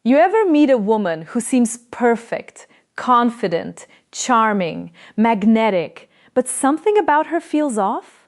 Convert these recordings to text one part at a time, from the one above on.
You ever meet a woman who seems perfect, confident, charming, magnetic, but something about her feels off?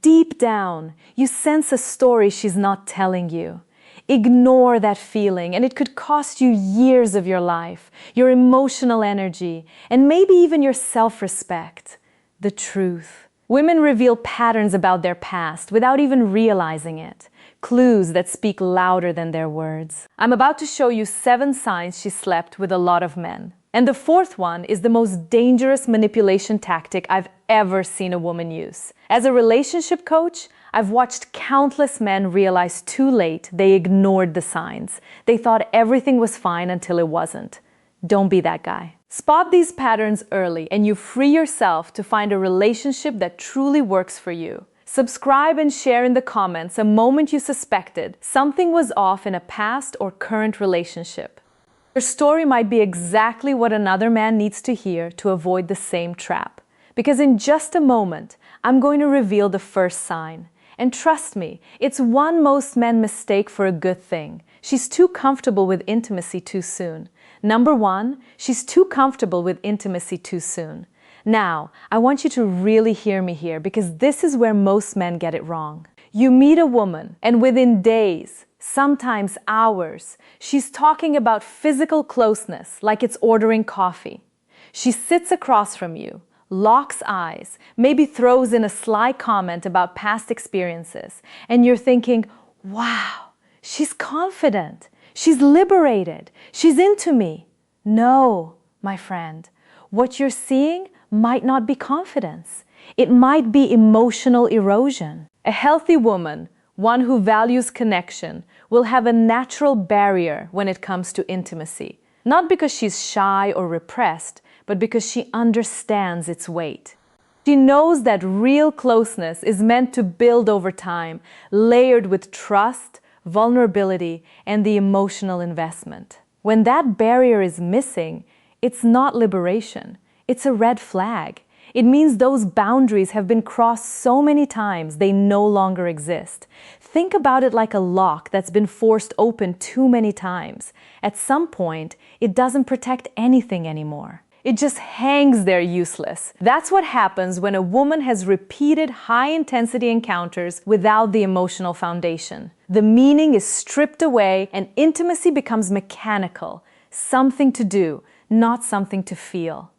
Deep down, you sense a story she's not telling you. Ignore that feeling, and it could cost you years of your life, your emotional energy, and maybe even your self-respect. The truth. Women reveal patterns about their past without even realizing it. Clues that speak louder than their words. I'm about to show you 7 signs she slept with a lot of men. And the 4th one is the most dangerous manipulation tactic I've ever seen a woman use. As a relationship coach, I've watched countless men realize too late they ignored the signs. They thought everything was fine until it wasn't. Don't be that guy. Spot these patterns early and you free yourself to find a relationship that truly works for you. Subscribe and share in the comments a moment you suspected something was off in a past or current relationship. Your story might be exactly what another man needs to hear to avoid the same trap. Because in just a moment, I'm going to reveal the first sign. And trust me, it's one most men mistake for a good thing. She's too comfortable with intimacy too soon. Number 1, she's too comfortable with intimacy too soon. Now, I want you to really hear me here because this is where most men get it wrong. You meet a woman and within days, sometimes hours, she's talking about physical closeness like it's ordering coffee. She sits across from you, locks eyes, maybe throws in a sly comment about past experiences, and you're thinking, wow, she's confident, she's liberated, she's into me. No, my friend, what you're seeing might not be confidence. It might be emotional erosion. A healthy woman, one who values connection, will have a natural barrier when it comes to intimacy. Not because she's shy or repressed, but because she understands its weight. She knows that real closeness is meant to build over time, layered with trust, vulnerability, and the emotional investment. When that barrier is missing, it's not liberation. It's a red flag. It means those boundaries have been crossed so many times they no longer exist. Think about it like a lock that's been forced open too many times. At some point, it doesn't protect anything anymore. It just hangs there useless. That's what happens when a woman has repeated high-intensity encounters without the emotional foundation. The meaning is stripped away and intimacy becomes mechanical, something to do, not something to feel.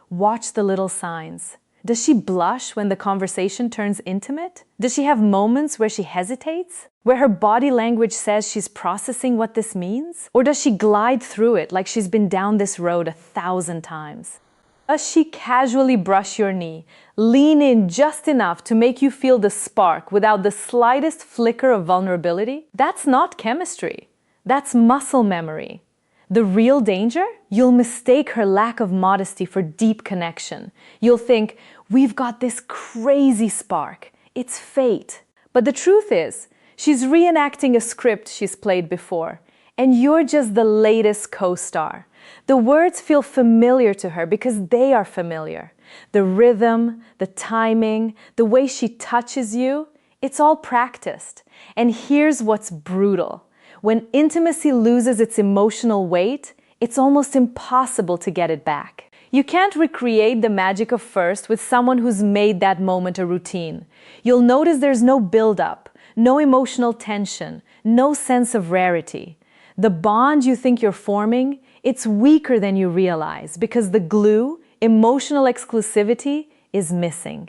Watch the little signs. Does she blush when the conversation turns intimate? Does she have moments where she hesitates? Where her body language says she's processing what this means? Or does she glide through it like she's been down this road 1,000 times? Does she casually brush your knee, lean in just enough to make you feel the spark without the slightest flicker of vulnerability? That's not chemistry. That's muscle memory. The real danger? You'll mistake her lack of modesty for deep connection. You'll think, we've got this crazy spark. It's fate. But the truth is, she's reenacting a script she's played before, and you're just the latest co-star. The words feel familiar to her because they are familiar. The rhythm, the timing, the way she touches you, it's all practiced. And here's what's brutal. When intimacy loses its emotional weight, it's almost impossible to get it back. You can't recreate the magic of first with someone who's made that moment a routine. You'll notice there's no build-up, no emotional tension, no sense of rarity. The bond you think you're forming, it's weaker than you realize because the glue, emotional exclusivity, is missing.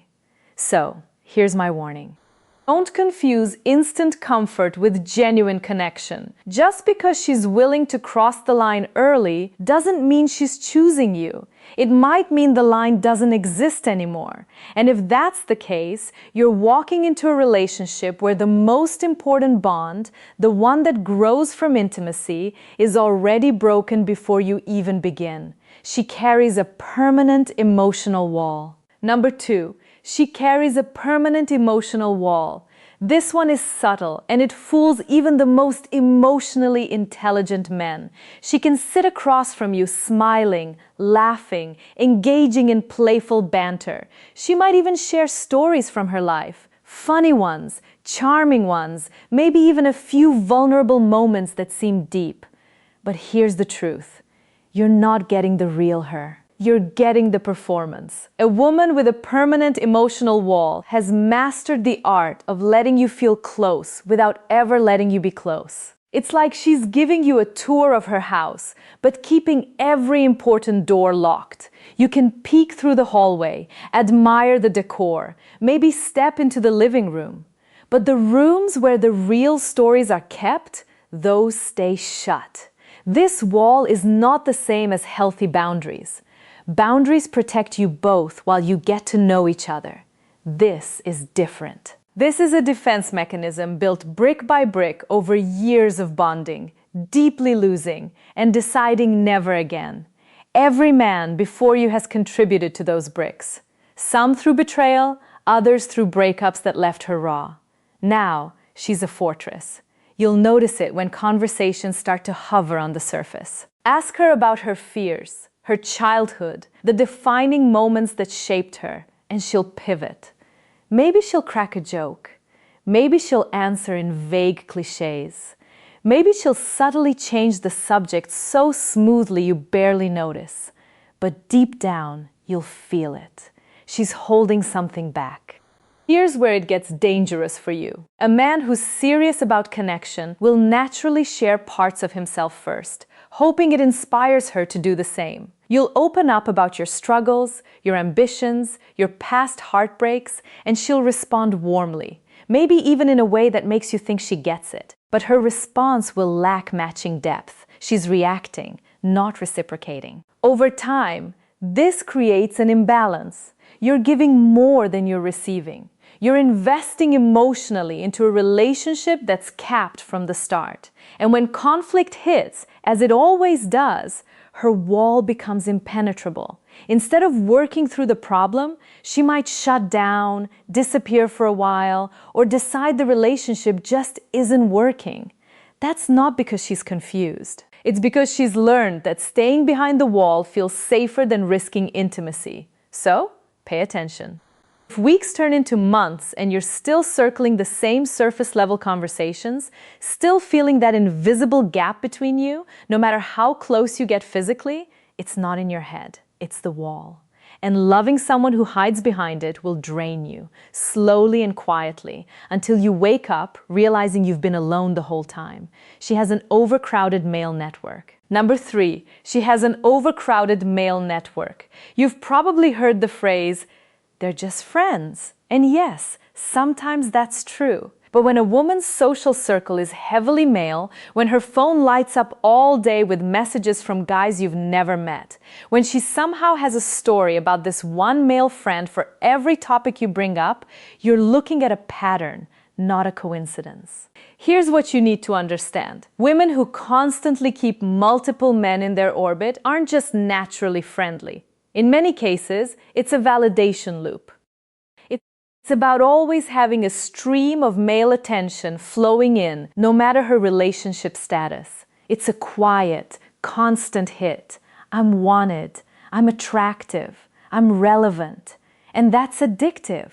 So, here's my warning. Don't confuse instant comfort with genuine connection. Just because she's willing to cross the line early doesn't mean she's choosing you. It might mean the line doesn't exist anymore. And if that's the case, you're walking into a relationship where the most important bond, the one that grows from intimacy, is already broken before you even begin. She carries a permanent emotional wall. Number 2. She carries a permanent emotional wall. This one is subtle and it fools even the most emotionally intelligent men. She can sit across from you smiling, laughing, engaging in playful banter. She might even share stories from her life, funny ones, charming ones, maybe even a few vulnerable moments that seem deep. But here's the truth. You're not getting the real her. You're getting the performance. A woman with a permanent emotional wall has mastered the art of letting you feel close without ever letting you be close. It's like she's giving you a tour of her house, but keeping every important door locked. You can peek through the hallway, admire the decor, maybe step into the living room. But the rooms where the real stories are kept, those stay shut. This wall is not the same as healthy boundaries. Boundaries protect you both while you get to know each other. This is different. This is a defense mechanism built brick by brick over years of bonding, deeply losing, and deciding never again. Every man before you has contributed to those bricks. Some through betrayal, others through breakups that left her raw. Now, she's a fortress. You'll notice it when conversations start to hover on the surface. Ask her about her fears, her childhood, the defining moments that shaped her, and she'll pivot. Maybe she'll crack a joke. Maybe she'll answer in vague cliches. Maybe she'll subtly change the subject so smoothly you barely notice. But deep down, you'll feel it. She's holding something back. Here's where it gets dangerous for you. A man who's serious about connection will naturally share parts of himself first, hoping it inspires her to do the same. You'll open up about your struggles, your ambitions, your past heartbreaks, and she'll respond warmly, maybe even in a way that makes you think she gets it. But her response will lack matching depth. She's reacting, not reciprocating. Over time, this creates an imbalance. You're giving more than you're receiving. You're investing emotionally into a relationship that's capped from the start. And when conflict hits, as it always does, her wall becomes impenetrable. Instead of working through the problem, she might shut down, disappear for a while, or decide the relationship just isn't working. That's not because she's confused. It's because she's learned that staying behind the wall feels safer than risking intimacy. So, pay attention. If weeks turn into months and you're still circling the same surface-level conversations, still feeling that invisible gap between you, no matter how close you get physically, it's not in your head, it's the wall. And loving someone who hides behind it will drain you, slowly and quietly, until you wake up realizing you've been alone the whole time. She has an overcrowded male network. Number 3, she has an overcrowded male network. You've probably heard the phrase, "They're just friends." And yes, sometimes that's true. But when a woman's social circle is heavily male, when her phone lights up all day with messages from guys you've never met, when she somehow has a story about this one male friend for every topic you bring up, you're looking at a pattern, not a coincidence. Here's what you need to understand. Women who constantly keep multiple men in their orbit aren't just naturally friendly. In many cases, it's a validation loop. It's about always having a stream of male attention flowing in, no matter her relationship status. It's a quiet, constant hit. I'm wanted, I'm attractive, I'm relevant. And that's addictive.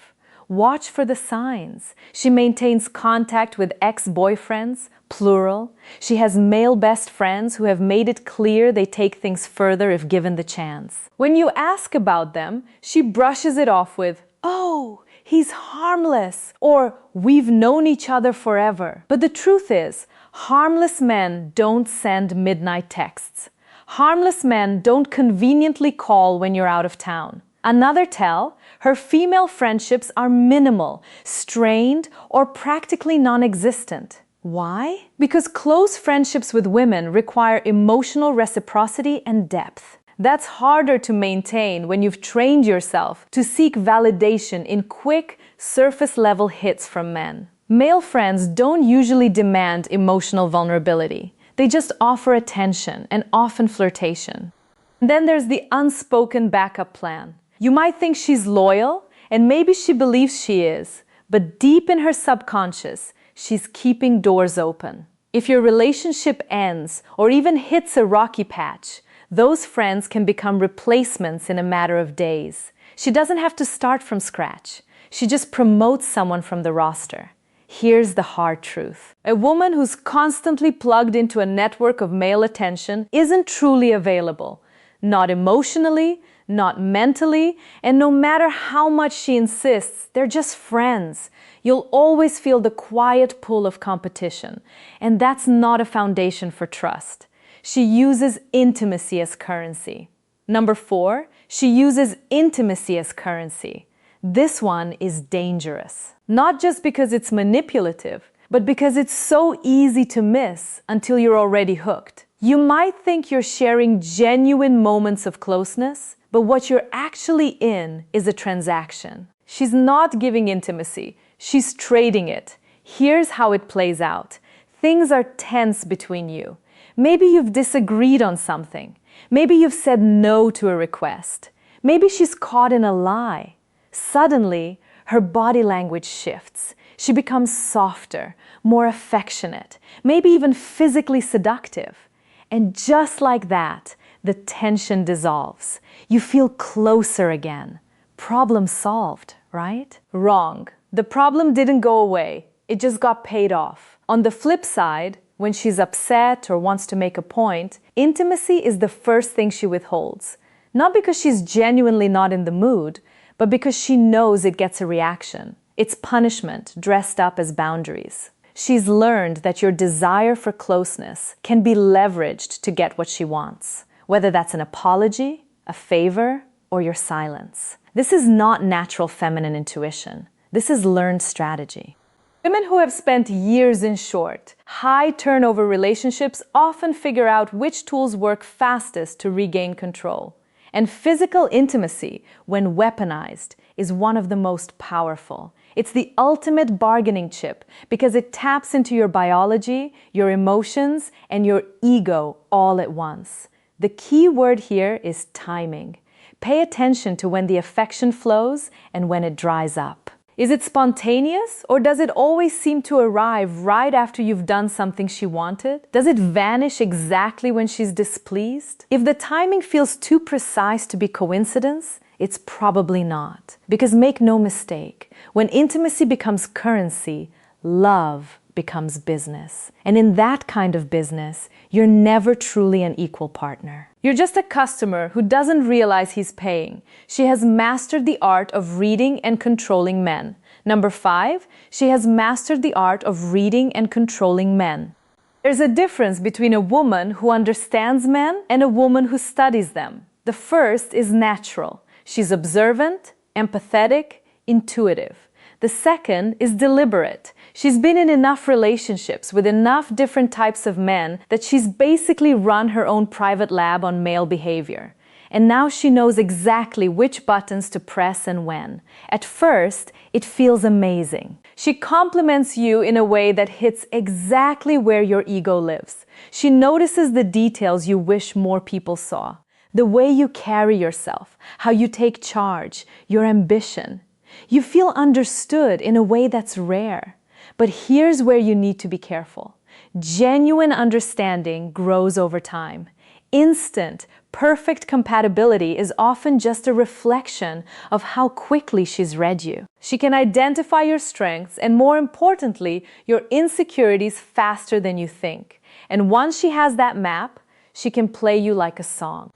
Watch for the signs. She maintains contact with ex-boyfriends, plural. She has male best friends who have made it clear they take things further if given the chance. When you ask about them, she brushes it off with, "Oh, he's harmless," or "We've known each other forever." But the truth is, harmless men don't send midnight texts. Harmless men don't conveniently call when you're out of town. Another tell, her female friendships are minimal, strained, or practically non-existent. Why? Because close friendships with women require emotional reciprocity and depth. That's harder to maintain when you've trained yourself to seek validation in quick, surface-level hits from men. Male friends don't usually demand emotional vulnerability. They just offer attention and often flirtation. And then there's the unspoken backup plan. You might think she's loyal, and maybe she believes she is, but deep in her subconscious, she's keeping doors open. If your relationship ends or even hits a rocky patch, those friends can become replacements in a matter of days. She doesn't have to start from scratch. She just promotes someone from the roster. Here's the hard truth. A woman who's constantly plugged into a network of male attention isn't truly available. Not emotionally, not mentally, and no matter how much she insists, they're just friends. You'll always feel the quiet pull of competition, and that's not a foundation for trust. She uses intimacy as currency. Number 4, she uses intimacy as currency. This one is dangerous. Not just because it's manipulative, but because it's so easy to miss until you're already hooked. You might think you're sharing genuine moments of closeness, but what you're actually in is a transaction. She's not giving intimacy, she's trading it. Here's how it plays out. Things are tense between you. Maybe you've disagreed on something. Maybe you've said no to a request. Maybe she's caught in a lie. Suddenly, her body language shifts. She becomes softer, more affectionate, maybe even physically seductive. And just like that, the tension dissolves. You feel closer again. Problem solved, right? Wrong. The problem didn't go away. It just got paid off. On the flip side, when she's upset or wants to make a point, intimacy is the first thing she withholds. Not because she's genuinely not in the mood, but because she knows it gets a reaction. It's punishment dressed up as boundaries. She's learned that your desire for closeness can be leveraged to get what she wants, whether that's an apology, a favor, or your silence. This is not natural feminine intuition. This is learned strategy. Women who have spent years in short, high turnover relationships often figure out which tools work fastest to regain control. And physical intimacy, when weaponized, is one of the most powerful. It's the ultimate bargaining chip because it taps into your biology, your emotions, and your ego all at once. The key word here is timing. Pay attention to when the affection flows and when it dries up. Is it spontaneous, or does it always seem to arrive right after you've done something she wanted? Does it vanish exactly when she's displeased? If the timing feels too precise to be coincidence, it's probably not. Because make no mistake, when intimacy becomes currency, love becomes business. And in that kind of business, you're never truly an equal partner. You're just a customer who doesn't realize he's paying. She has mastered the art of reading and controlling men. Number 5, she has mastered the art of reading and controlling men. There's a difference between a woman who understands men and a woman who studies them. The first is natural. She's observant, empathetic, intuitive. The second is deliberate. She's been in enough relationships with enough different types of men that she's basically run her own private lab on male behavior. And now she knows exactly which buttons to press and when. At first, it feels amazing. She compliments you in a way that hits exactly where your ego lives. She notices the details you wish more people saw. The way you carry yourself, how you take charge, your ambition. You feel understood in a way that's rare. But here's where you need to be careful. Genuine understanding grows over time. Instant, perfect compatibility is often just a reflection of how quickly she's read you. She can identify your strengths and, more importantly, your insecurities faster than you think. And once she has that map, she can play you like a song.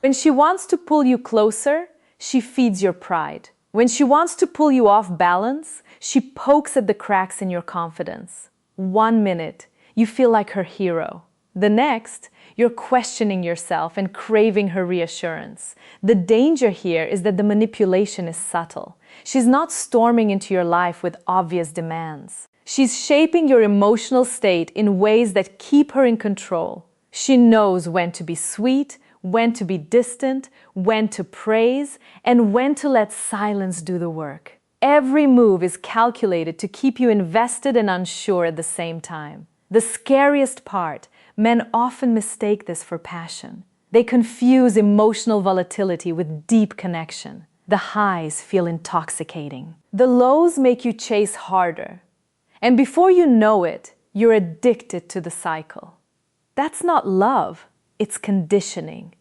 When she wants to pull you closer, she feeds your pride. When she wants to pull you off balance, she pokes at the cracks in your confidence. 1 minute, you feel like her hero. The next, you're questioning yourself and craving her reassurance. The danger here is that the manipulation is subtle. She's not storming into your life with obvious demands. She's shaping your emotional state in ways that keep her in control. She knows when to be sweet, when to be distant, when to praise, and when to let silence do the work. Every move is calculated to keep you invested and unsure at the same time. The scariest part, men often mistake this for passion. They confuse emotional volatility with deep connection. The highs feel intoxicating. The lows make you chase harder. And before you know it, you're addicted to the cycle. That's not love, it's conditioning.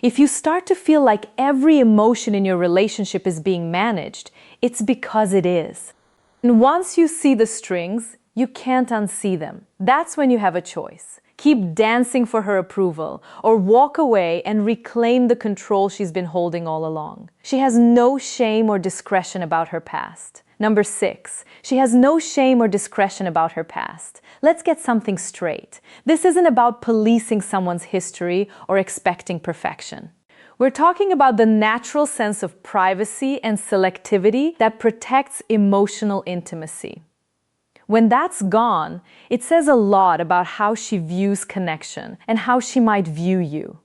If you start to feel like every emotion in your relationship is being managed, it's because it is. And once you see the strings, you can't unsee them. That's when you have a choice. Keep dancing for her approval, or walk away and reclaim the control she's been holding all along. She has no shame or discretion about her past. Number 6, she has no shame or discretion about her past. Let's get something straight. This isn't about policing someone's history or expecting perfection. We're talking about the natural sense of privacy and selectivity that protects emotional intimacy. When that's gone, it says a lot about how she views connection and how she might view you.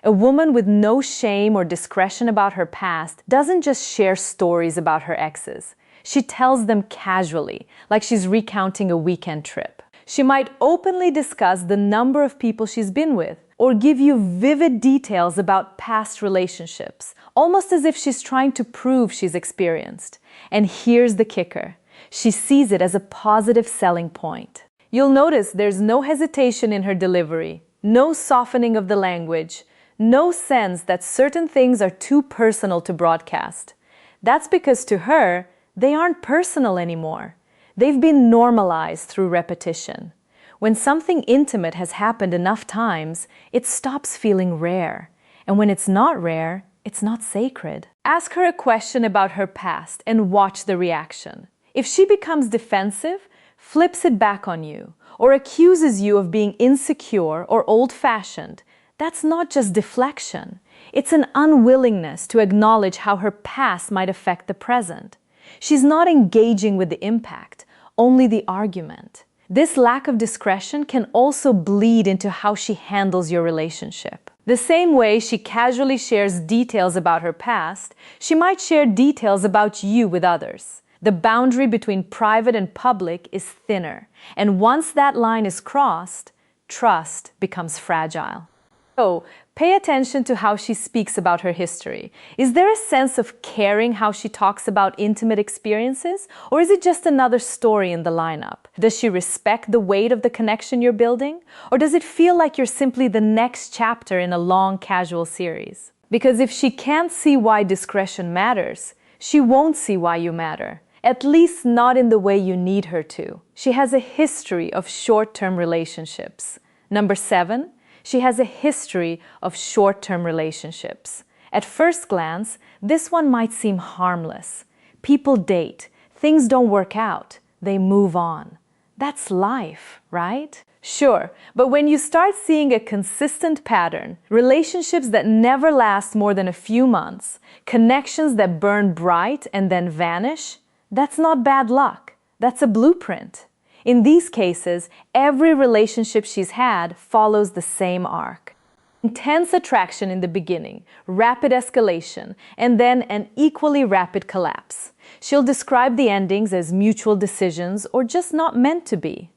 A woman with no shame or discretion about her past doesn't just share stories about her exes. She tells them casually, like she's recounting a weekend trip. She might openly discuss the number of people she's been with, or give you vivid details about past relationships, almost as if she's trying to prove she's experienced. And here's the kicker. She sees it as a positive selling point. You'll notice there's no hesitation in her delivery, no softening of the language, no sense that certain things are too personal to broadcast. That's because to her, they aren't personal anymore. They've been normalized through repetition. When something intimate has happened enough times, it stops feeling rare. And when it's not rare, it's not sacred. Ask her a question about her past and watch the reaction. If she becomes defensive, flips it back on you, or accuses you of being insecure or old-fashioned, that's not just deflection. It's an unwillingness to acknowledge how her past might affect the present. She's not engaging with the impact, only the argument. This lack of discretion can also bleed into how she handles your relationship. The same way she casually shares details about her past, she might share details about you with others. The boundary between private and public is thinner, and once that line is crossed, trust becomes fragile. So, pay attention to how she speaks about her history. Is there a sense of caring how she talks about intimate experiences, or is it just another story in the lineup? Does she respect the weight of the connection you're building, or does it feel like you're simply the next chapter in a long, casual series? Because if she can't see why discretion matters, she won't see why you matter. At least not in the way you need her to. She has a history of short-term relationships. Number 7, she has a history of short-term relationships. At first glance, this one might seem harmless. People date, things don't work out, they move on. That's life, right? Sure, but when you start seeing a consistent pattern, relationships that never last more than a few months, connections that burn bright and then vanish, that's not bad luck. That's a blueprint. In these cases, every relationship she's had follows the same arc. Intense attraction in the beginning, rapid escalation, and then an equally rapid collapse. She'll describe the endings as mutual decisions or just not meant to be.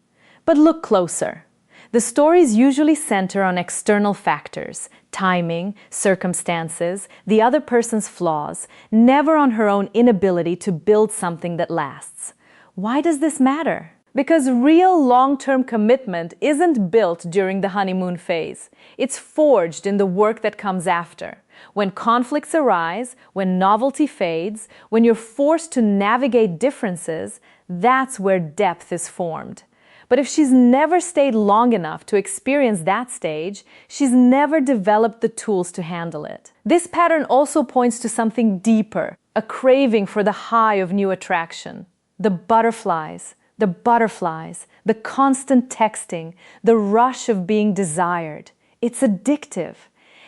But look closer. The stories usually center on external factors, timing, circumstances, the other person's flaws, never on her own inability to build something that lasts. Why does this matter? Because real long-term commitment isn't built during the honeymoon phase. It's forged in the work that comes after. When conflicts arise, when novelty fades, when you're forced to navigate differences, that's where depth is formed. But if she's never stayed long enough to experience that stage, she's never developed the tools to handle it. This pattern also points to something deeper, a craving for the high of new attraction. The butterflies, the constant texting, the rush of being desired. It's addictive.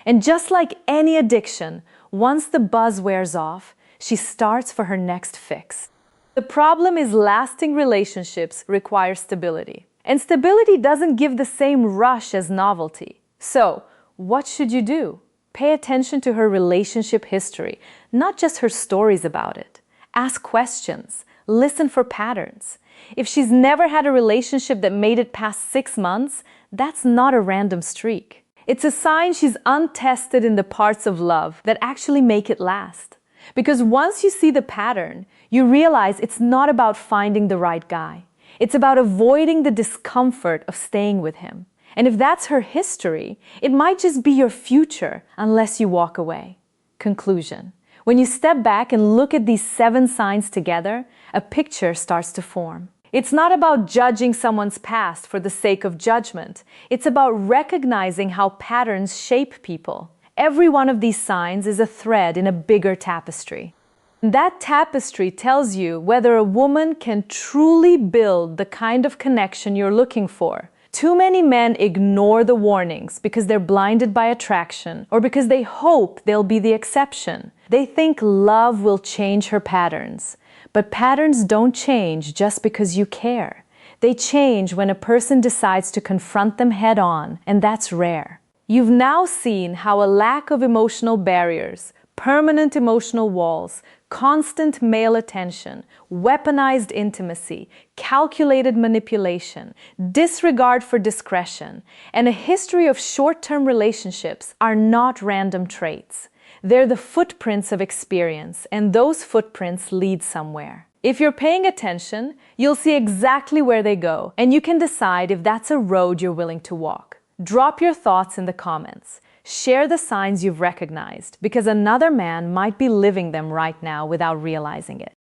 And just like any addiction, once the buzz wears off, she starts for her next fix. The problem is lasting relationships require stability. And stability doesn't give the same rush as novelty. So, what should you do? Pay attention to her relationship history, not just her stories about it. Ask questions. Listen for patterns. If she's never had a relationship that made it past 6 months, that's not a random streak. It's a sign she's untested in the parts of love that actually make it last. Because once you see the pattern, you realize it's not about finding the right guy. It's about avoiding the discomfort of staying with him. And if that's her history, it might just be your future unless you walk away. Conclusion. When you step back and look at these 7 signs together, a picture starts to form. It's not about judging someone's past for the sake of judgment. It's about recognizing how patterns shape people. Every one of these signs is a thread in a bigger tapestry. That tapestry tells you whether a woman can truly build the kind of connection you're looking for. Too many men ignore the warnings because they're blinded by attraction or because they hope they'll be the exception. They think love will change her patterns. But patterns don't change just because you care. They change when a person decides to confront them head on, and that's rare. You've now seen how a lack of emotional barriers, permanent emotional walls, constant male attention, weaponized intimacy, calculated manipulation, disregard for discretion, and a history of short-term relationships are not random traits. They're the footprints of experience, and those footprints lead somewhere. If you're paying attention, you'll see exactly where they go, and you can decide if that's a road you're willing to walk. Drop your thoughts in the comments. Share the signs you've recognized, because another man might be living them right now without realizing it.